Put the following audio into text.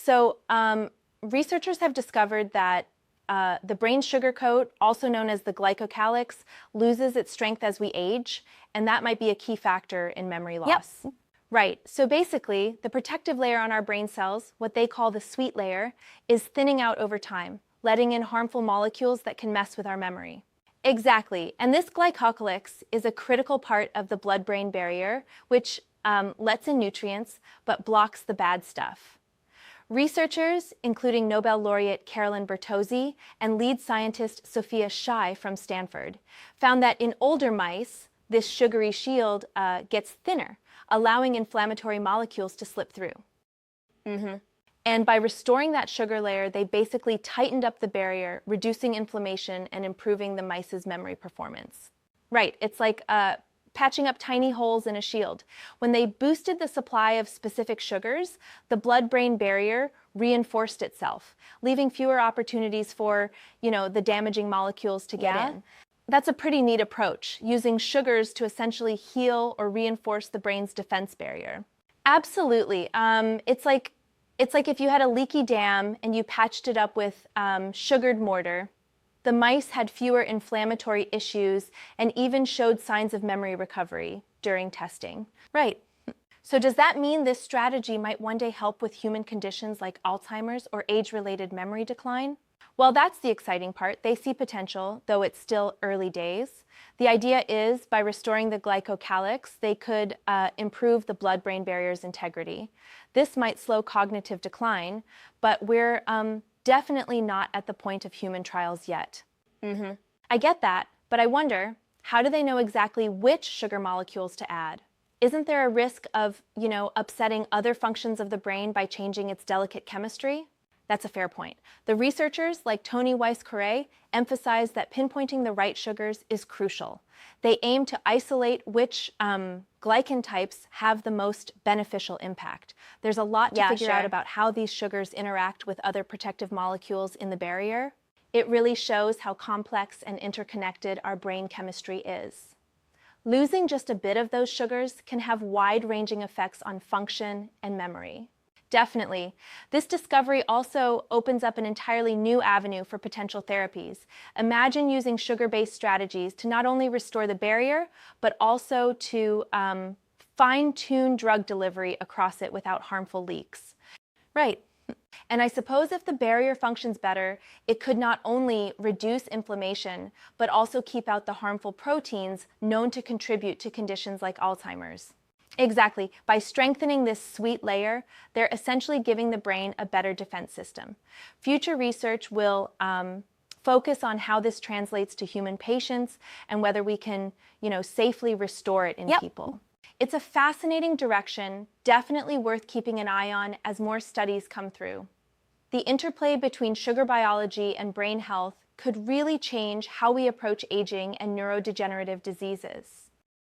So researchers have discovered that the brain's sugar coat, also known as the glycocalyx, loses its strength as we age, and that might be a key factor in memory loss. Yep. Right, so basically, the protective layer on our brain cells, what they call the sweet layer, is thinning out over time, letting in harmful molecules that can mess with our memory. Exactly, and this glycocalyx is a critical part of the blood-brain barrier, which lets in nutrients, but blocks the bad stuff. Researchers, including Nobel laureate Carolyn Bertozzi and lead scientist Sophia Shai from Stanford, found that in older mice, this sugary shield gets thinner, allowing inflammatory molecules to slip through. And by restoring that sugar layer, they basically tightened up the barrier, reducing inflammation and improving the mice's memory performance. Right, it's like patching up tiny holes in a shield. When they boosted the supply of specific sugars, the blood-brain barrier reinforced itself, leaving fewer opportunities for, the damaging molecules to get in. That's a pretty neat approach, using sugars to essentially heal or reinforce the brain's defense barrier. Absolutely. It's like if you had a leaky dam and you patched it up with sugared mortar. The mice had fewer inflammatory issues and even showed signs of memory recovery during testing. Right. So does that mean this strategy might one day help with human conditions like Alzheimer's or age-related memory decline? Well, that's the exciting part. They see potential, though it's still early days. The idea is, by restoring the glycocalyx, they could improve the blood-brain barrier's integrity. This might slow cognitive decline, but we're definitely not at the point of human trials yet. I get that, but I wonder, how do they know exactly which sugar molecules to add? Isn't there a risk of, upsetting other functions of the brain by changing its delicate chemistry? That's a fair point. The researchers, like Tony Weiss-Correa, emphasize that pinpointing the right sugars is crucial. They aim to isolate which glycan types have the most beneficial impact. There's a lot to figure out about how these sugars interact with other protective molecules in the barrier. It really shows how complex and interconnected our brain chemistry is. Losing just a bit of those sugars can have wide-ranging effects on function and memory. Definitely. This discovery also opens up an entirely new avenue for potential therapies. Imagine using sugar-based strategies to not only restore the barrier, but also to fine-tune drug delivery across it without harmful leaks. Right. And I suppose if the barrier functions better, it could not only reduce inflammation, but also keep out the harmful proteins known to contribute to conditions like Alzheimer's. Exactly. By strengthening this sweet layer, they're essentially giving the brain a better defense system. Future research will focus on how this translates to human patients and whether we can, safely restore it in people. It's a fascinating direction, definitely worth keeping an eye on as more studies come through. The interplay between sugar biology and brain health could really change how we approach aging and neurodegenerative diseases.